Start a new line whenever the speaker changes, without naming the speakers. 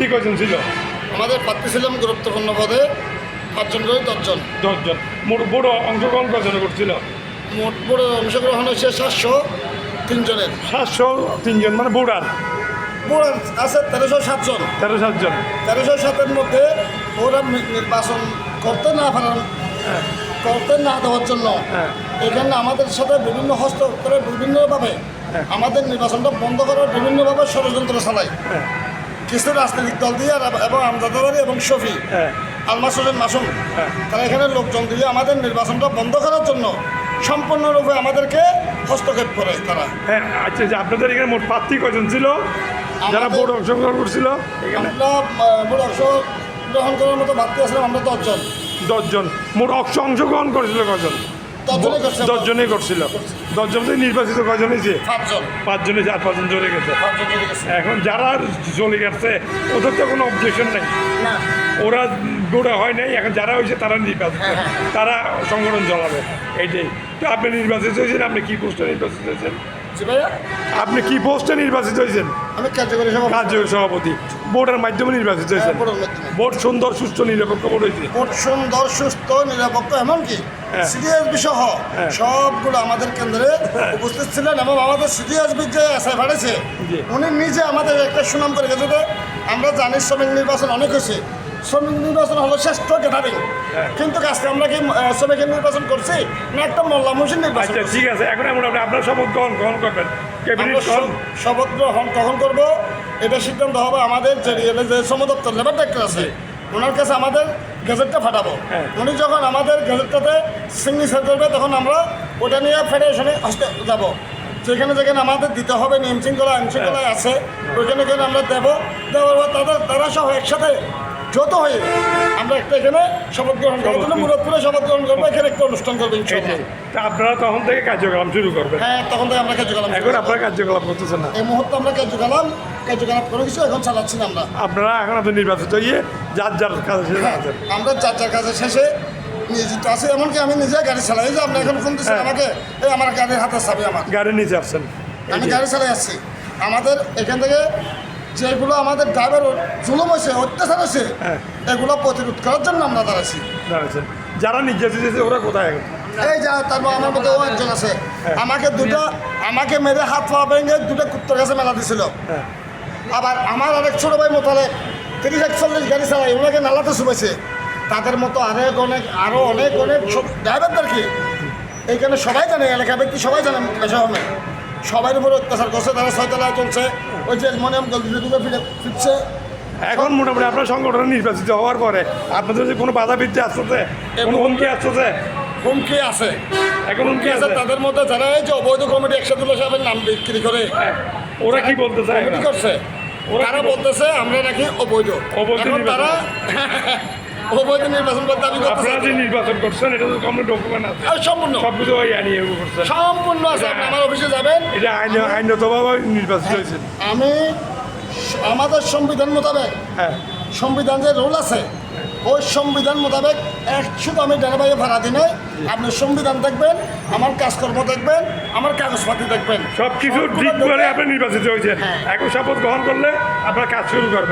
প্রার্থী কয়জন ছিল?
আমাদের প্রার্থী ছিলাম গুরুত্বপূর্ণ পদে 5 জন করে 10 জন।
10 জন। মোট বড় অংশগ্রহণ কয়জন করছিল?
মোট বড় অংশগ্রহণ হয়েছে 703 জনের।
703 জন মানে ভোটার
বড় আছে 1307 জন।
1307 জন।
1307-এর মধ্যে ওরা নির্বাচন করতে না পারেন, করতে না দেওয়ার জন্য এখানে আমাদের সাথে বিভিন্ন হস্তক্ষেপে বিভিন্নভাবে আমাদের নির্বাচনটা বন্ধ করার বিভিন্নভাবে ষড়যন্ত্র চালায়। কিছু রাজনৈতিক দল দিয়ে এবং আমজাদাবাড়ি এবং শফি আলমাস হোসেন মাসুম তারা এখানে লোকজন দিয়ে আমাদের নির্বাচনটা বন্ধ করার জন্য সম্পূর্ণরূপে আমাদেরকে হস্তক্ষেপ করে তারা।
হ্যাঁ, আচ্ছা, যে আপনাদের এখানে মোট প্রার্থী কয়জন ছিল যারা ভোট অংশগ্রহণ করছিল?
আমরা ভোট অংশগ্রহণ করার মতো প্রার্থী আসলাম আমরা 10 জন।
10 জন। মোট অংশগ্রহণ করেছিল কয়জন? 10 জনই করছিল। 10 জন থেকে নির্বাচিত কয়জন হয়েছে?
5 জন।
5 জনে 4-5 জন চলে গেছে। এখন যারা চলে গেছে ওদের তো কোনো অবজেকশন নেই,
না
ওরা গোড়া হয় নাই। এখন যারা হয়েছে তারা নির্বাচিত, তারা সংগঠন চালাবে, এইটাই। তো আপনি নির্বাচিত হয়েছেন, আপনি কি পোস্টে নির্বাচিত হয়েছেন? আপনি কি পোস্টে নির্বাচিত হয়েছেন?
আমি কার্যকরী
সভাপতি। ভোটের মাধ্যমে নির্বাচিত হয়েছেন। ভোট সুন্দর, সুস্থ, নিরপেক্ষ ভোট হয়েছে।
ভোট সুন্দর, সুস্থ, নিরপেক্ষ, এমনকি সিডিএসবি সহ সবগুলো আমাদের কেন্দ্রে উপস্থিত ছিলেন এবং আমাদের সিডিএসবি যে এসআই পাঠাইছে উনি নিজে আমাদের একটা সুনাম করে গেছে যে আমরা জানি শ্রমিক নির্বাচন অনেক হয়েছে, শ্রমিক নির্বাচন হলো শ্রেষ্ঠ গ্যাদারিং, কিন্তু আজকে আমরা কি শ্রমিকের নির্বাচন করছি না একটা মোল্লা মুন্সির নির্বাচন?
ঠিক আছে, এখন এমন আপনার শপথ গ্রহণ করবেন।
শপথ গ্রহণ কখন করবো এটা সিদ্ধান্ত হবে আমাদের যে শ্রম দপ্তর লেবার ডাক্তার আছে ওনার কাছে আমাদের গেজেটটা ফাটাবো। উনি যখন আমাদের গেজেটটাতে সিগনেচার করবে তখন আমরা ওটা নিয়ে ফেডারেশনে যাবো। যেখানে যেখানে আমাদের দিতে হবে নিয়ম শৃঙ্খলা আইনশৃঙ্খলায় আছে ওইখানে আমরা দেবো। দেওয়ার পর তারা সহ একসাথে যত হয়ে আমরা একটা এখানে শপথ গ্রহণ করার জন্য মুরাদপুরে শপথ গ্রহণ করবো, এখানে একটা অনুষ্ঠান করবো ইনশাআল্লাহ।
আপনারা তখন থেকে কার্যক্রম শুরু করবেন?
হ্যাঁ, তখন থেকে আমরা কার্যক্রম।
এখন আপনারা কার্যকলাপ করতেছেন না?
এই মুহূর্তে আমরা কার্যকলাপ কোনো কিছু এখন চালাচ্ছি না। আপনারা
এখন আপনি নির্বাচিত হয়ে যার যার কাজে শেষে আছেন?
আমরা যার কাজে শেষে নিয়োজিত আছি, এমনকি আমি নিজে গাড়ি চালাই। যে আপনি এখন ফোন দিচ্ছেন আমাকে, এই আমার গাড়ির হাতে চাবি, আমার
গাড়ির নিচে আসছেন,
আমি গাড়ি চালাই আসছি। আমাদের এখান থেকে যেগুলো আমাদের ড্রাইভার জুলুম হয়েছে, অত্যাচার হয়েছে, এগুলো প্রতিরোধ করার জন্য আমরা দাঁড়াচ্ছেন।
যারা নির্যাতিত ওরা কোথায়?
এই যা তারপর আমার মধ্যে একজন আছে, আমাকে মেরে হাত পা ভেঙে 2টা কুত্তর কাছে মেলা দিছিল। আবার আমার আরেক ছোট ভাই মোতালে 30-41 গাড়ি চালাই, ওনাকে নালাতে শুভেছে। তাদের মতো আরও অনেক সব ড্রাইভারদেরকে এইখানে সবাই জানে, এলাকা ব্যক্তি সবাই জানে, পেশা হবে সবাই উপরে অত্যাচার করছে। তারা 6 চলছে, ওই যে অ্যালমোনিয়াম ফিরছে।
এখন মোটামুটি আপনার সংগঠন নির্বাচিত হওয়ার পরে আপনাদের যে কোনো বাধা বিদ্যা আসছে, কোনো হুমকি আসছে?
হুমকি আছে,
এখন হুমকি আছে
তাদের মধ্যে যারা এই যে অবৈধ কমিটি একসাথে সাহেবের নাম বিক্রি করে,
ওরা কি বলতেছে?
কমিটি করছে, তারা বলতেছে আমরা নাকি অবৈধ। তারা অবৈধ নির্বাচন করতে আমি
আপনারা যে নির্বাচন করছেন এটা তো কোনো ডকুমেন্ট আছে?
সম্পূর্ণ
সবকিছু করছেন?
সম্পূর্ণ আছে। আমার অফিসে যাবেন,
এটা আইনগতভাবে নির্বাচিত হয়েছে।
আমি আমাদের সংবিধান মোতাবেক, সংবিধান যে রুল আছে ওই সংবিধান মোতাবেক শুধু আমি ডেলিভারি ভাড়া দিই নাই, আপনি সংবিধান দেখবেন, আমার কাজকর্ম দেখবেন, আমার কাগজপাতি দেখবেন,
সব কিছু ঠিক করে আপনি নির্বাচিত হয়েছেন। এখন শপথ গ্রহণ করলে আপনার কাজ শুরু করবেন।